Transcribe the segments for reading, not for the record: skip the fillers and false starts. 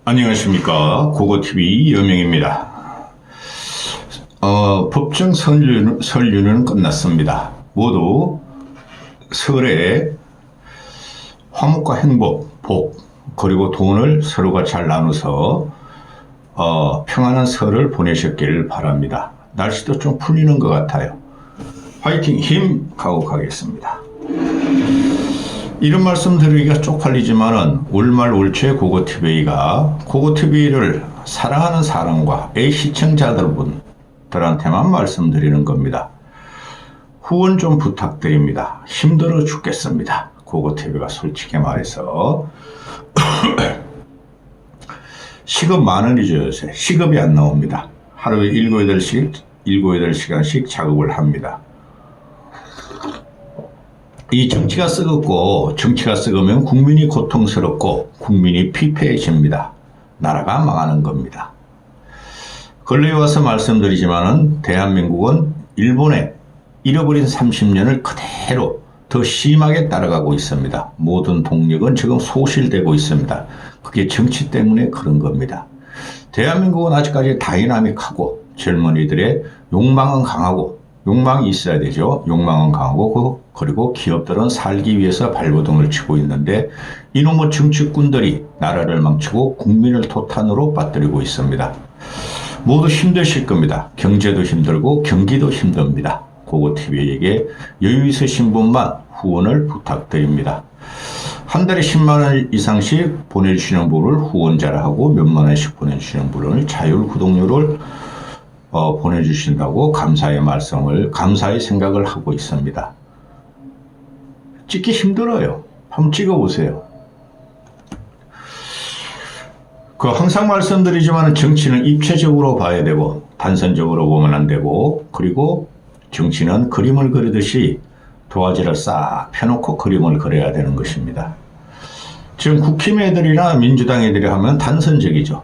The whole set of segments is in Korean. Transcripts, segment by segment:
안녕하십니까. 고고TV 여명입니다. 법정 설류는 끝났습니다. 모두 설에 화목과 행복, 복, 그리고 돈을 서로가 잘 나눠서 평안한 설을 보내셨길 바랍니다. 날씨도 좀 풀리는 것 같아요. 화이팅 힘 가고 가겠습니다. 이런 말씀 드리기가 쪽팔리지만은 올말 올초에 고고TV가 고고TV를 사랑하는 사람과 시청자들한테만 말씀드리는 겁니다. 후원 좀 부탁드립니다. 힘들어 죽겠습니다. 고고TV가 솔직히 말해서 시급 10,000원이죠. 요새 시급이 안 나옵니다. 하루에 7-8시간씩 작업을 합니다. 이 정치가 썩었고, 정치가 썩으면 국민이 고통스럽고 국민이 피폐해집니다. 나라가 망하는 겁니다. 근래에 와서 말씀드리지만은 대한민국은 일본의 잃어버린 30년을 그대로 더 심하게 따라가고 있습니다. 모든 동력은 지금 소실되고 있습니다. 그게 정치 때문에 그런 겁니다. 대한민국은 아직까지 다이나믹하고 젊은이들의 욕망은 강하고, 욕망이 있어야 되죠. 욕망은 강하고, 그리고 기업들은 살기 위해서 발버둥을 치고 있는데 이놈의 정치꾼들이 나라를 망치고 국민을 토탄으로 빠뜨리고 있습니다. 모두 힘드실 겁니다. 경제도 힘들고 경기도 힘듭니다. 고고TV에게 여유 있으신 분만 후원을 부탁드립니다. 한 달에 10만원 이상씩 보내주시는 분을 후원자라 하고 몇만 원씩 보내주시는 분을 자율 구독료를 보내주신다고 감사의 생각을 하고 있습니다. 찍기 힘들어요. 한번 찍어보세요. 항상 말씀드리지만 정치는 입체적으로 봐야 되고 단선적으로 보면 안 되고, 그리고 정치는 그림을 그리듯이 도화지를 싹 펴놓고 그림을 그려야 되는 것입니다. 지금 국힘 애들이나 민주당 애들이 하면 단선적이죠.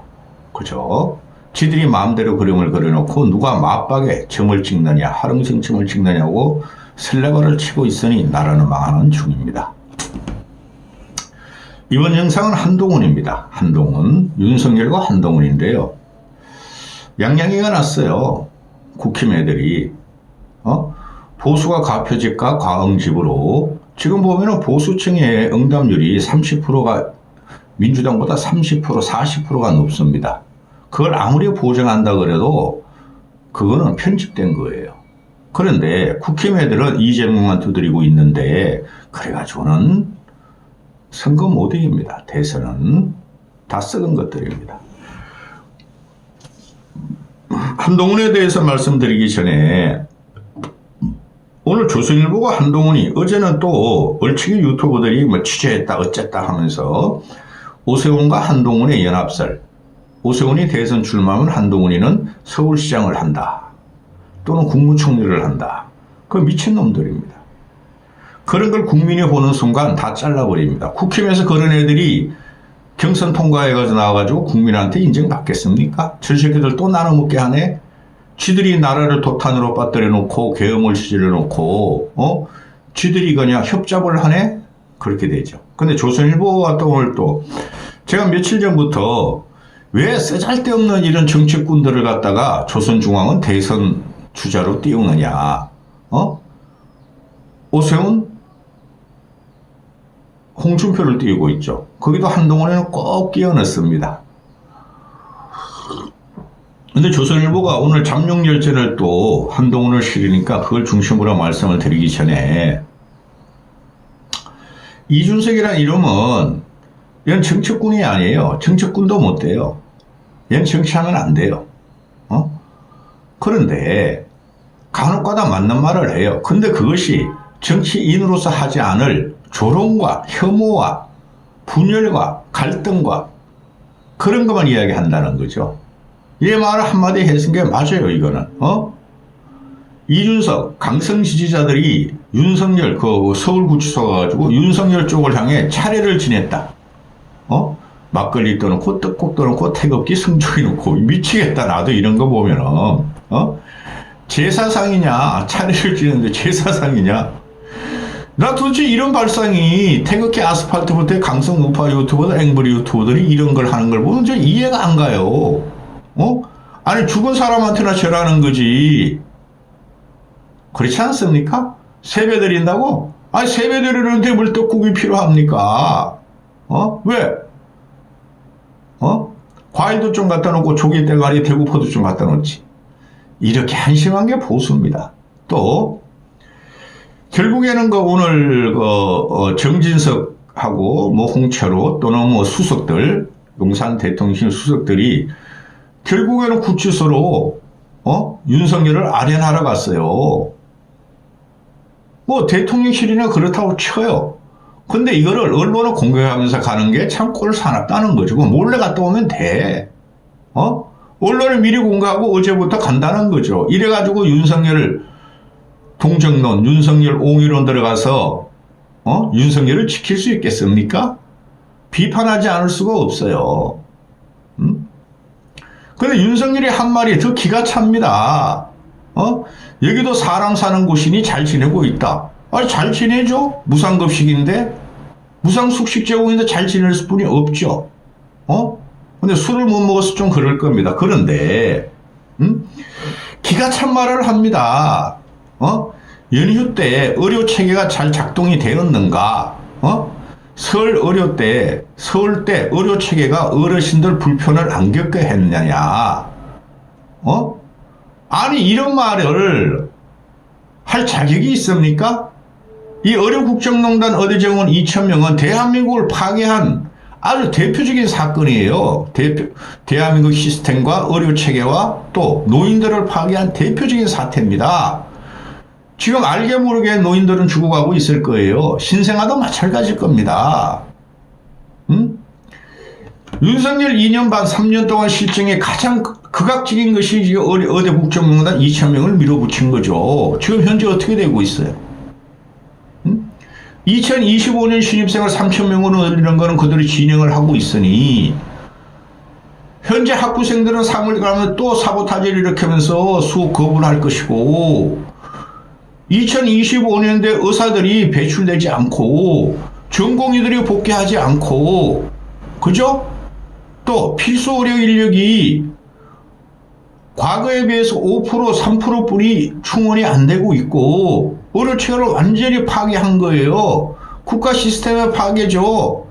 그죠? 지들이 마음대로 그림을 그려놓고 누가 맞박에 점을 찍느냐, 하릉승점을 찍느냐고 슬레버를 치고 있으니 나라는 망하는 중입니다. 이번 영상은 한동훈입니다. 한동훈, 윤석열과 한동훈인데요. 양양이가 났어요. 국힘 애들이 보수가 가표집과 과응집으로 지금 보면은 보수층의 응답률이 30%가 민주당보다 30%, 40%가 높습니다. 그걸 아무리 보정한다 그래도 그거는 편집된 거예요. 그런데 국힘 애들은 이재명만 두드리고 있는데 그래가지고는 선거 못 이깁니다. 대선은 다 썩은 것들입니다. 한동훈에 대해서 말씀드리기 전에 오늘 조선일보가 한동훈이 어제는 또 얼치기 유튜버들이 취재했다 어쨌다 하면서 오세훈과 한동훈의 연합설, 오세훈이 대선 출마하면 한동훈이는 서울시장을 한다 또는 국무총리를 한다. 그 미친놈들입니다. 그런 걸 국민이 보는 순간 다 잘라버립니다. 국힘에서 그런 애들이 경선 통과해가지고 나와가지고 국민한테 인정받겠습니까? 저 새끼들 또 나눠먹게 하네? 쥐들이 나라를 도탄으로 빠뜨려 놓고 계엄을 저질러 놓고 쥐들이 그냥 협잡을 하네? 그렇게 되죠. 근데 조선일보가 또 오늘 또 제가 며칠 전부터 왜 쓰잘데없는 이런 정치꾼들을 갖다가 조선중앙은 대선 주자로 띄우느냐. 오세훈, 홍준표를 띄우고 있죠. 거기도 한동훈에는 꼭 끼워 넣습니다. 근데 조선일보가 오늘 잠룡열전을 또 한동훈을 실으니까 그걸 중심으로 말씀을 드리기 전에 이준석이라는 이름은 얘는 정치꾼이 아니에요. 정치꾼도 못 돼요. 얘는 정치하면 안 돼요. 그런데 간혹가다 맞는 말을 해요. 근데 그것이 정치인으로서 하지 않을 조롱과 혐오와 분열과 갈등과 그런 것만 이야기한다는 거죠. 얘 말을 한마디 했은 게 맞아요. 이거는 이준석 강성 지지자들이 윤석열 서울구치소 가가지고 윤석열 쪽을 향해 차례를 지냈다. 막걸리 떠놓고 떡국 떠놓고 태극기 승조기 놓고 미치겠다. 나도 이런 거 보면은 제사상이냐, 차례를 지내는데 제사상이냐. 나 도대체 이런 발상이 태극기 아스팔트부터 강성 우파 유튜버들, 앵브리 유튜버들이 이런 걸 하는 걸 보면 저 이해가 안 가요. 아니, 죽은 사람한테나 절하는 거지. 그렇지 않습니까? 세배 드린다고? 아니, 세배 드리는데 뭘 떡국이 필요합니까? 왜? 과일도 좀 갖다 놓고 조개 대가리 대구포도 좀 갖다 놓지. 이렇게 한심한 게 보수입니다. 또, 결국에는 오늘 정진석하고 홍철호 또는 수석들, 용산 대통령실 수석들이 결국에는 구치소로 윤석열을 아련하러 갔어요. 대통령실이나 그렇다고 쳐요. 근데 이거를 언론에 공개하면서 가는 게 참 꼴 사납다는 거죠. 몰래 갔다 오면 돼. 언론에 미리 공개하고 어제부터 간다는 거죠. 이래가지고 윤석열 동정론, 윤석열 옹의론 들어가서 윤석열을 지킬 수 있겠습니까? 비판하지 않을 수가 없어요. 근데 윤석열이 한 말이 더 기가 찹니다. 여기도 사람 사는 곳이니 잘 지내고 있다. 아니, 잘 지내죠? 무상급식인데? 무상숙식 제공인데 잘 지낼 뿐이 없죠. 근데 술을 못 먹어서 좀 그럴 겁니다. 그런데, 기가 찬 말을 합니다. 연휴 때 의료 체계가 잘 작동이 되었는가? 서울 때 의료 체계가 어르신들 불편을 안 겪게 했느냐? 아니, 이런 말을 할 자격이 있습니까? 이 의료국정농단 의료정원 2,000명은 대한민국을 파괴한 아주 대표적인 사건이에요. 대한민국 시스템과 의료체계와 또 노인들을 파괴한 대표적인 사태입니다. 지금 알게 모르게 노인들은 죽어가고 있을 거예요. 신생아도 마찬가지일 겁니다. 윤석열 2년 반, 3년 동안 실정에 가장 극악적인 것이 지금 의대 국정농단 2,000명을 밀어붙인 거죠. 지금 현재 어떻게 되고 있어요? 2025년 신입생을 3,000명으로 늘리는 거는 그들이 진행을 하고 있으니 현재 학부생들은 3월 가면 또 사보타지를 일으키면서 수업 거부를 할 것이고 2025년대 의사들이 배출되지 않고 전공의들이 복귀하지 않고 그죠? 또 필수 의료 인력이 과거에 비해서 5%, 3%뿐이 충원이 안 되고 있고 의료체계를 완전히 파괴한 거예요. 국가 시스템의 파괴죠.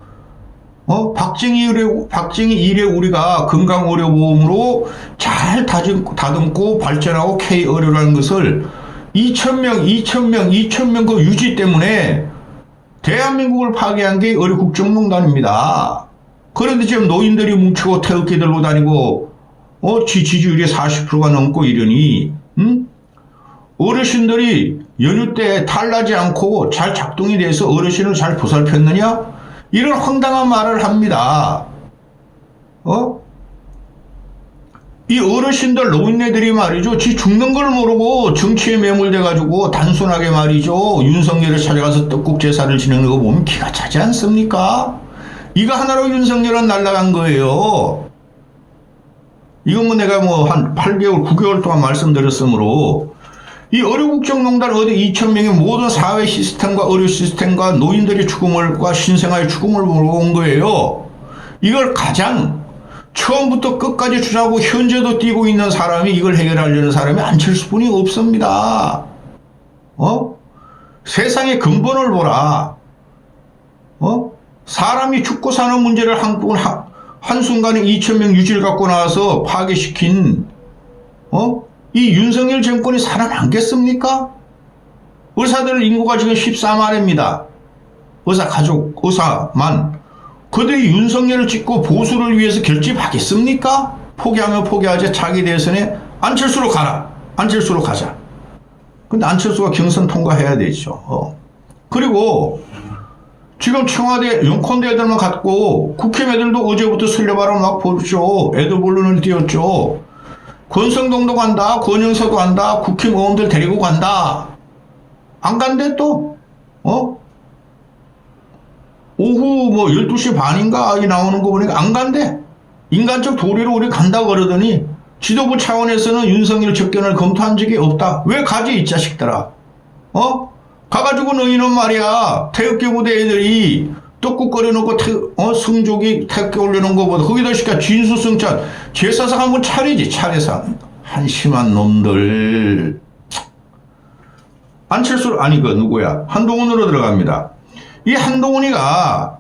박정희 이래 우리가 건강의료보험으로 잘 다듬고 발전하고 K의료라는 것을 2,000명 그 유지 때문에 대한민국을 파괴한 게 의료국정농단입니다. 그런데 지금 노인들이 뭉치고 태극기 들고 다니고 지지율이 40%가 넘고 이러니 어르신들이 연휴 때 탈나지 않고 잘 작동이 돼서 어르신을 잘 보살폈느냐? 이런 황당한 말을 합니다. 이 어르신들 노인네들이 말이죠. 지 죽는 걸 모르고 정치에 매몰돼가지고 단순하게 말이죠. 윤석열을 찾아가서 떡국 제사를 지내는 거 보면 기가 차지 않습니까? 이거 하나로 윤석열은 날아간 거예요. 이건 내가 한 8개월, 9개월 동안 말씀드렸으므로 이 의료국정농단 어디 2,000명의 모든 사회 시스템과 의료 시스템과 노인들의 죽음과 신생아의 죽음을 물어온 거예요. 이걸 가장 처음부터 끝까지 주장하고 현재도 뛰고 있는 사람이 이걸 해결하려는 사람이 안철수뿐이 없습니다. 세상의 근본을 보라. 사람이 죽고 사는 문제를 한순간에 2,000명 유지를 갖고 나와서 파괴시킨 이 윤석열 정권이 살아남겠습니까? 의사들 인구가 지금 14만입니다. 의사 가족, 의사만. 그들이 윤석열을 찍고 보수를 위해서 결집하겠습니까? 포기하면 포기하지. 자기 대선에 안철수로 가라. 안철수로 가자. 근데 안철수가 경선 통과해야 되죠. 그리고 지금 청와대 연콘대 애들만 갖고 국힘 애들도 어제부터 설레바람 막 보죠. 애들 본론을 띄웠죠. 권성동도 간다. 권영서도 간다. 국힘 의원들 데리고 간다. 안 간대 또. 오후 12시 반인가 나오는 거 보니까 안 간대. 인간적 도리로 우리 간다고 그러더니 지도부 차원에서는 윤석열 접견을 검토한 적이 없다. 왜 가지 이 자식들아. 가가지고 너희는 말이야, 태극기 부대 애들이 떡국 끓여놓고 승조기 태극기 올려놓은 거보다 거기다 시켜 진수성찬 제사상 한번 차리지. 차례상. 한심한 놈들. 안철수 아니 그 누구야, 한동훈으로 들어갑니다. 이 한동훈이가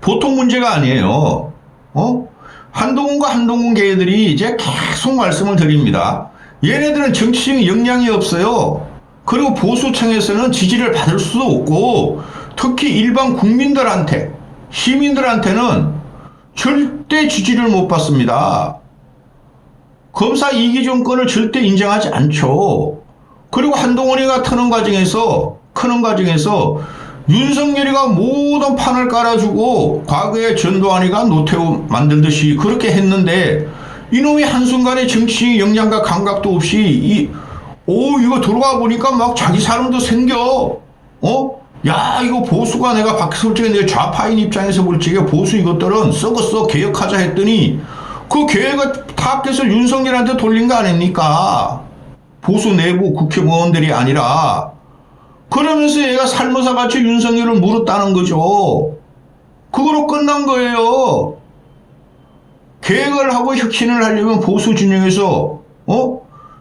보통 문제가 아니에요. 한동훈과 한동훈 계들이 이제 계속 말씀을 드립니다. 얘네들은 정치적인 역량이 없어요. 그리고 보수층에서는 지지를 받을 수도 없고, 특히 일반 국민들한테, 시민들한테는 절대 지지를 못 받습니다. 검사 이기 정권을 절대 인정하지 않죠. 그리고 한동훈이가 크는 과정에서 윤석열이가 모든 판을 깔아주고 과거에 전두환이가 노태우 만들듯이 그렇게 했는데, 이놈이 한순간에 정치적 역량과 감각도 없이 이거 들어와 보니까 막 자기 사람도 생겨. 야, 이거 보수가 내가 솔직히 내가 좌파인 입장에서 볼 적에 보수 이것들은 썩었어. 개혁하자 했더니 그 계획을 타압돼서 윤석열한테 돌린 거 아닙니까? 보수 내부 국회의원들이 아니라. 그러면서 얘가 살모사 같이 윤석열을 물었다는 거죠. 그거로 끝난 거예요. 계획을 하고 혁신을 하려면 보수 진영에서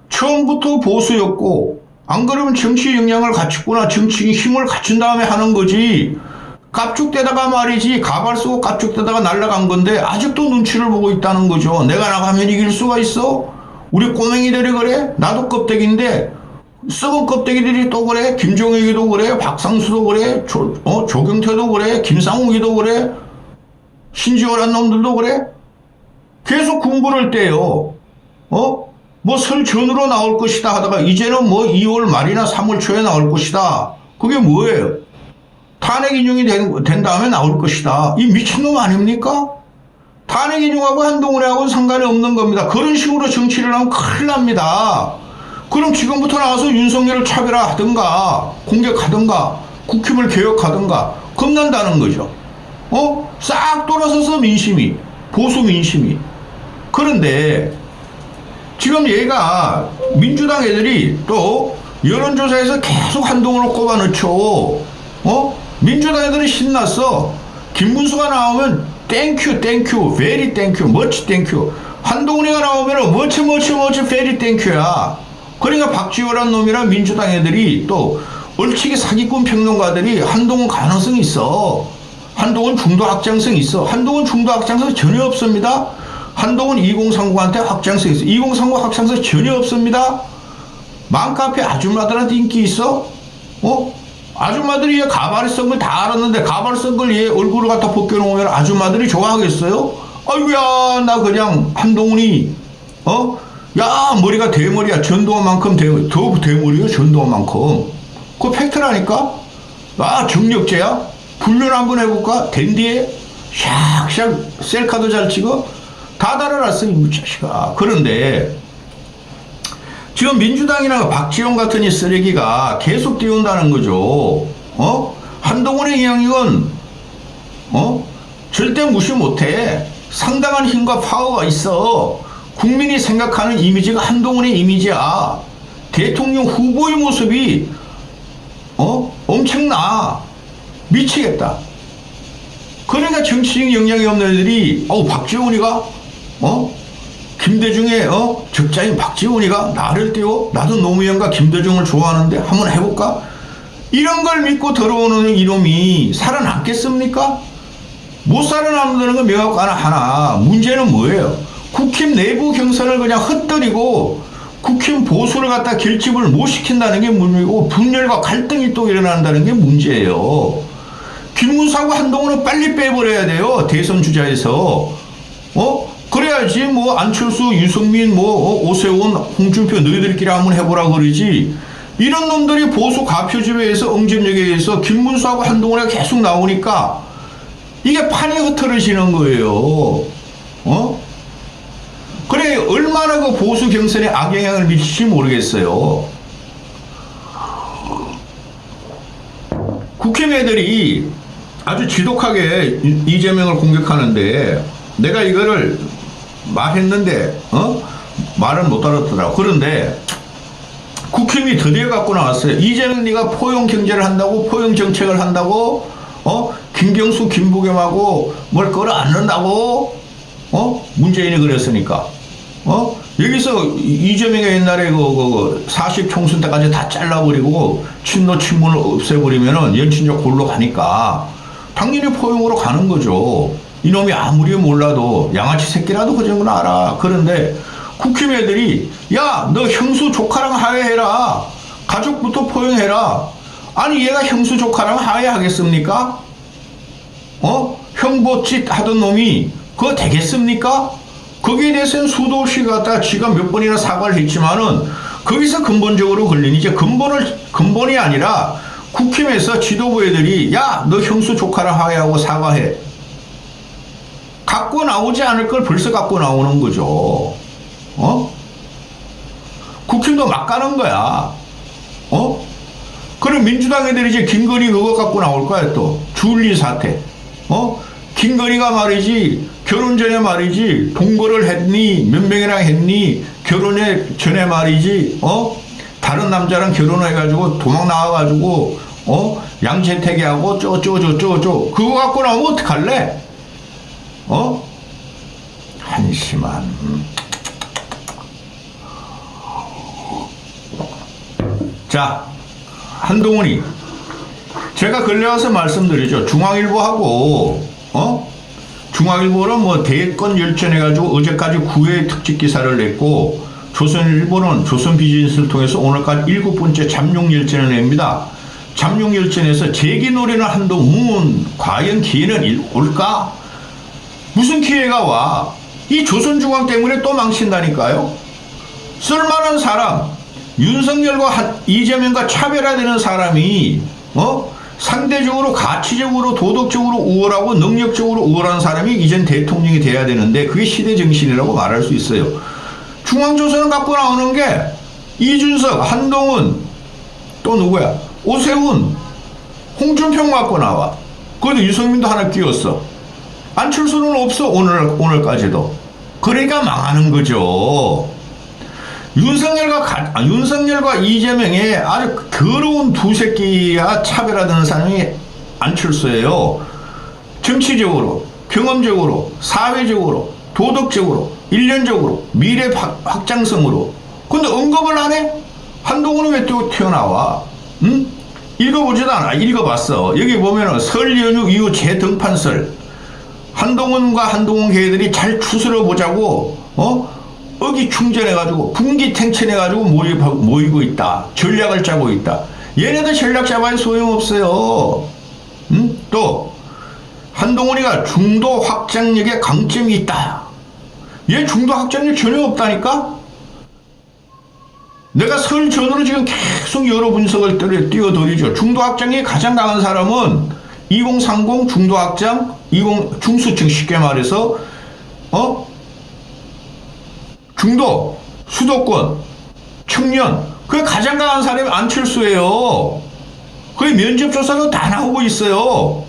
처음부터 보수였고, 안 그러면 정치 역량을 갖췄구나, 정치 힘을 갖춘 다음에 하는 거지. 깝죽대다가 말이지, 가발 쓰고 깝죽대다가 날아간 건데 아직도 눈치를 보고 있다는 거죠. 내가 나가면 이길 수가 있어? 우리 꼬맹이들이 그래? 나도 껍데기인데 썩은 껍데기들이 또 그래? 김종혁이도 그래? 박상수도 그래? 조경태도 그래? 김상욱이도 그래? 신지호란 놈들도 그래? 계속 군부를 떼요. 뭐 설 전으로 나올 것이다 하다가 이제는 뭐 2월 말이나 3월 초에 나올 것이다. 그게 뭐예요? 탄핵 인용이 된 다음에 나올 것이다. 이 미친놈 아닙니까? 탄핵 인용하고 한동훈하고는 상관이 없는 겁니다. 그런 식으로 정치를 하면 큰일 납니다. 그럼 지금부터 나와서 윤석열을 차별화하든가 공격하든가 국힘을 개혁하든가 겁난다는 거죠. 싹 돌아서서 민심이, 보수 민심이. 그런데 지금 얘가 민주당 애들이 또 여론조사에서 계속 한동훈을 꼽아넣죠. 민주당 애들이 신났어. 김문수가 나오면 땡큐 베리 땡큐 머치 땡큐, 한동훈이가 나오면 머치 베리 땡큐야. 그러니까 박지호란 놈이랑 민주당 애들이 또 얼치기 사기꾼 평론가들이 한동훈 가능성이 있어. 한동훈 중도 확장성이 있어. 한동훈 중도 확장성 전혀 없습니다. 한동훈 2030한테 확장성 있어. 2030 확장성 전혀 없습니다. 맘카페 아줌마들한테 인기 있어? 아줌마들이 얘 가발이 썬 걸 다 알았는데 가발 썬 걸 얘 얼굴을 갖다 벗겨놓으면 아줌마들이 좋아하겠어요? 아이고야, 나 그냥 한동훈이 야, 머리가 대머리야. 전두환만큼 더 대머리야. 전두환만큼. 그거 팩트라니까. 아, 정력제야. 훈련 한번 해볼까? 댄디에 샥샥 셀카도 잘 찍어. 다 달아놨어, 이 무자식아. 그런데 지금 민주당이나 박지원 같은 이 쓰레기가 계속 띄운다는 거죠. 한동훈의 영향력은 절대 무시 못해. 상당한 힘과 파워가 있어. 국민이 생각하는 이미지가 한동훈의 이미지야. 대통령 후보의 모습이 엄청나. 미치겠다. 그러니까 정치적 역량이 없는 애들이 박지원이가 김대중의 적자인 박지원이가 나를 띄워? 나도 노무현과 김대중을 좋아하는데 한번 해볼까? 이런 걸 믿고 들어오는 이놈이 살아남겠습니까? 못 살아남는 건 명확 하나. 문제는 뭐예요? 국힘 내부 경선을 그냥 흩뜨리고 국힘 보수를 갖다 결집을 못 시킨다는 게 문제고, 분열과 갈등이 또 일어난다는 게 문제예요. 김문수하고 한동훈은 빨리 빼버려야 돼요. 대선 주자에서. 그래야지 뭐 안철수, 유승민, 오세훈, 홍준표 너희들끼리 한번 해보라 그러지. 이런 놈들이 보수 가표집회에서 응집력에 의해서 김문수하고 한동훈이 계속 나오니까 이게 판이 흐트러지는 거예요. 그래, 얼마나 그 보수 경선에 악영향을 미칠지 모르겠어요. 국힘애들이 아주 지독하게 이재명을 공격하는데 내가 이거를 말했는데 말은 못 알았더라고. 그런데 국힘이 드디어 갖고 나왔어요. 이재명 네가 포용 경제를 한다고, 포용 정책을 한다고, 김경수, 김부겸하고 뭘 끌어안는다고, 문재인이 그랬으니까, 여기서 이재명이 옛날에 40 총선 때까지 다 잘라버리고 친노 친문을 없애버리면은 연친적 골로 가니까 당연히 포용으로 가는 거죠. 이놈이 아무리 몰라도 양아치 새끼라도 그런 건 알아. 그런데 국힘 애들이 야, 너 형수 조카랑 화해해라. 가족부터 포용해라. 아니 얘가 형수 조카랑 화해하겠습니까? 형보짓 하던 놈이 그거 되겠습니까? 거기에 대해서는 수도 없이 갖다 지가 몇 번이나 사과를 했지만은 거기서 근본적으로 걸린 이제 근본이 아니라 국힘에서 지도부 애들이 야, 너 형수 조카랑 화해하고 사과해. 갖고 나오지 않을 걸 벌써 갖고 나오는 거죠. 국힘도 막 가는 거야. 그럼 민주당 애들이 이제 김건희 그거 갖고 나올 거야 또. 줄리 사태. 김건희가 말이지 결혼 전에 말이지 동거를 했니 몇 명이랑 했니 결혼에 전에 말이지 다른 남자랑 결혼해가지고 도망 나와가지고 양재택이하고 쪼쪼쪼쪼 그거 갖고 나오면 어떡할래? 한심한. 자, 한동훈이 제가 걸려와서 말씀드리죠. 중앙일보하고 중앙일보는 뭐 대권 열전해가지고 어제까지 9회 특집 기사를 냈고 조선일보는 조선비즈니스를 통해서 오늘까지 7번째 잠룡 열전을 냅니다. 잠룡 열전에서 재기 노래는 한동훈 과연 기회는 올까? 무슨 기회가 와? 이 조선중앙 때문에 또 망친다니까요. 쓸만한 사람 윤석열과 이재명과 차별화되는 사람이 상대적으로 가치적으로 도덕적으로 우월하고 능력적으로 우월한 사람이 이젠 대통령이 돼야 되는데 그게 시대 정신이라고 말할 수 있어요. 중앙조선을 갖고 나오는 게 이준석, 한동훈, 또 누구야? 오세훈, 홍준표 갖고 나와. 그래도 유승민도 하나 끼웠어. 안철수는 없어 오늘까지도. 그러니까 망하는 거죠. 윤석열과 이재명의 아주 더러운 두 새끼야 차별화되는 사람이 안철수예요. 정치적으로, 경험적으로, 사회적으로, 도덕적으로, 일련적으로, 미래 확장성으로. 근데 언급을 안 해? 한동훈은 왜 또 튀어나와? 응? 읽어보지도 않아. 읽어봤어. 여기 보면은 설 연휴 이후 재등판설. 한동훈과 한동훈 계들이 잘 추스러 보자고, 어기 충전해가지고 분기탱천해가지고 모이고 있다. 전략을 짜고 있다. 얘네들 전략 잡아야 소용없어요. 또 한동훈이가 중도 확장력에 강점이 있다. 얘 중도 확장력 전혀 없다니까. 내가 설 전으로 지금 계속 여러 분석을 띄워드리죠. 중도 확장력이 가장 강한 사람은 2030 중도 확장, 20 중수층 쉽게 말해서 중도, 수도권, 청년, 그게 가장 강한 사람이 안철수예요. 그게 면접조사도 다 나오고 있어요.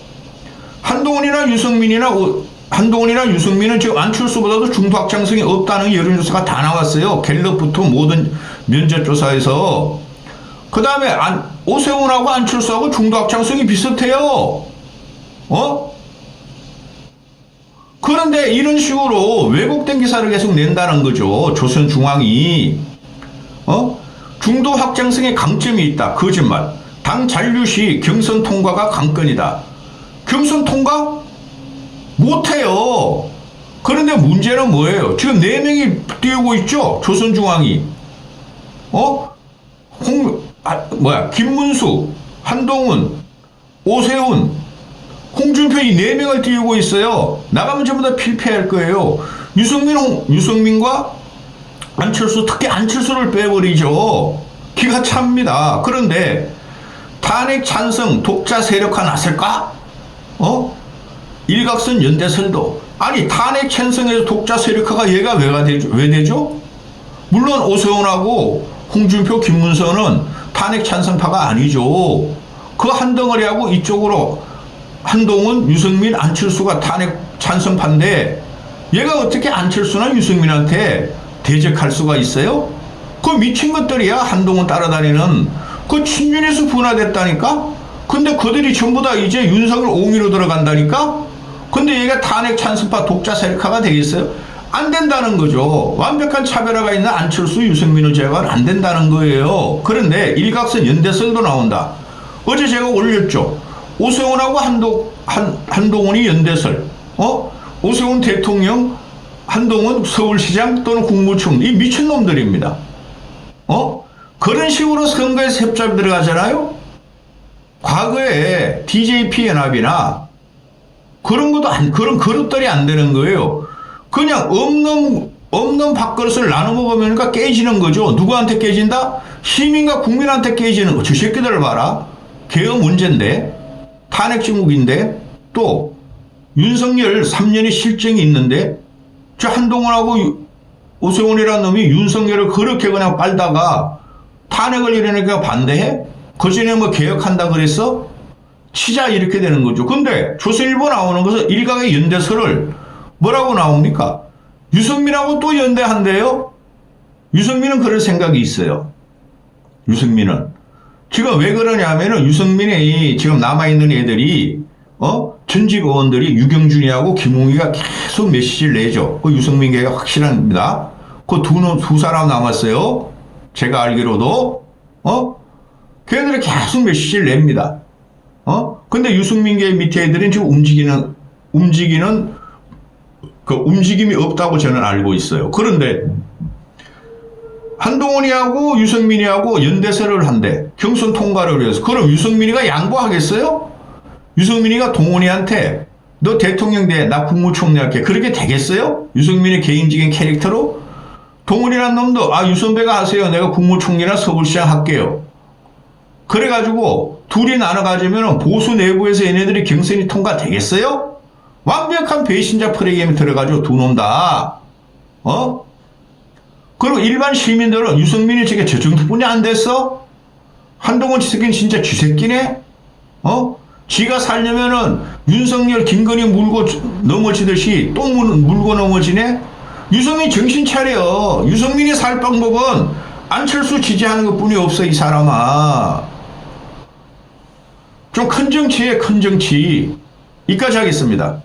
한동훈이나 유승민은 지금 안철수보다도 중도 확장성이 없다는 여론조사가 다 나왔어요. 갤럽부터 모든 면접조사에서. 그 다음에 오세훈하고 안철수하고 중도 확장성이 비슷해요. 그런데 이런 식으로 왜곡된 기사를 계속 낸다는 거죠. 조선중앙이. 중도 확장성에 강점이 있다. 거짓말. 당 잔류시 경선 통과가 관건이다. 경선 통과? 못해요. 그런데 문제는 뭐예요? 지금 4명이 띄우고 있죠? 조선중앙이. 김문수, 한동훈, 오세훈, 홍준표 이 4명을 띄우고 있어요. 나가면 전부 다 필패할 거예요. 유승민과 안철수, 특히 안철수를 빼버리죠. 기가 찹니다. 그런데 탄핵 찬성 독자 세력화 나설까? 일각선 연대설도. 아니 탄핵 찬성에서 독자 세력화가 얘가 왜 되죠? 물론 오세훈하고 홍준표, 김문서는 탄핵 찬성파가 아니죠. 그 한 덩어리하고 이쪽으로 한동훈, 유승민, 안철수가 탄핵 찬성파인데 얘가 어떻게 안철수나 유승민한테 대적할 수가 있어요? 그 미친 것들이야. 한동훈 따라다니는 그 친윤에서 분화됐다니까. 근데 그들이 전부 다 이제 윤석열 옹이로 들어간다니까. 근데 얘가 탄핵 찬스파 독자 세력화가 되겠어요? 안 된다는 거죠. 완벽한 차별화가 있는 안철수, 유승민을 제외하고는 안 된다는 거예요. 그런데 일각선 연대설도 나온다. 어제 제가 올렸죠. 오세훈하고 한동훈이 연대설. 오세훈 대통령, 한동훈 서울시장 또는 국무총리. 이 미친놈들입니다. 그런 식으로 선거에 셉잡이 들어가잖아요. 과거에 DJP 연합이나 그런 것도 그런 그릇들이 안 되는 거예요. 그냥 없는 밥그릇을 나눠 먹으면 깨지는 거죠. 누구한테 깨진다? 시민과 국민한테 깨지는 거. 저 새끼들을 봐라. 개헌 문제인데, 탄핵 증국인데, 또 윤석열 3년의 실정이 있는데, 저 한동훈하고 오세훈이라는 놈이 윤석열을 그렇게 그냥 빨다가 탄핵을 이러니까 반대해? 그전에 뭐 개혁한다 그랬어? 치자 이렇게 되는 거죠. 근데 조선일보 나오는 것은 일각의 연대설을 뭐라고 나옵니까? 유승민하고 또 연대한대요? 유승민은 그럴 생각이 있어요. 유승민은. 지금 왜 그러냐면은 유승민이 지금 남아있는 애들이, 전직 의원들이 유경준이하고 김웅이가 계속 메시지를 내죠. 그 유승민계가 확실합니다. 그 두 사람 남았어요. 제가 알기로도, 걔네들이 계속 메시지를 냅니다. 근데 유승민계 밑에 애들은 지금 움직이는 그 움직임이 없다고 저는 알고 있어요. 그런데 한동훈이하고 유승민이하고 연대설을 한대. 경선 통과를 위해서. 그럼 유승민이가 양보하겠어요? 유승민이가 동훈이한테 너 대통령 돼, 나 국무총리 할게. 그렇게 되겠어요? 유승민의 개인적인 캐릭터로? 동훈이란 놈도 유선배가 하세요. 내가 국무총리나 서울시장 할게요. 그래가지고 둘이 나눠 가지면 보수 내부에서 얘네들이 경선이 통과되겠어요? 완벽한 배신자 프레임에 들어가지고 두 놈 다. 그리고 일반 시민들은 유승민이 저게 저 정도뿐이 안 됐어? 한동훈 지새끼는 진짜 쥐새끼네? 지가 살려면은 윤석열 김건희 물고 넘어지듯이 또 물고 넘어지네? 유승민 정신 차려. 유승민이 살 방법은 안철수 지지하는 것 뿐이 없어, 이 사람아. 좀 큰 정치에 큰 정치. 이까지 하겠습니다.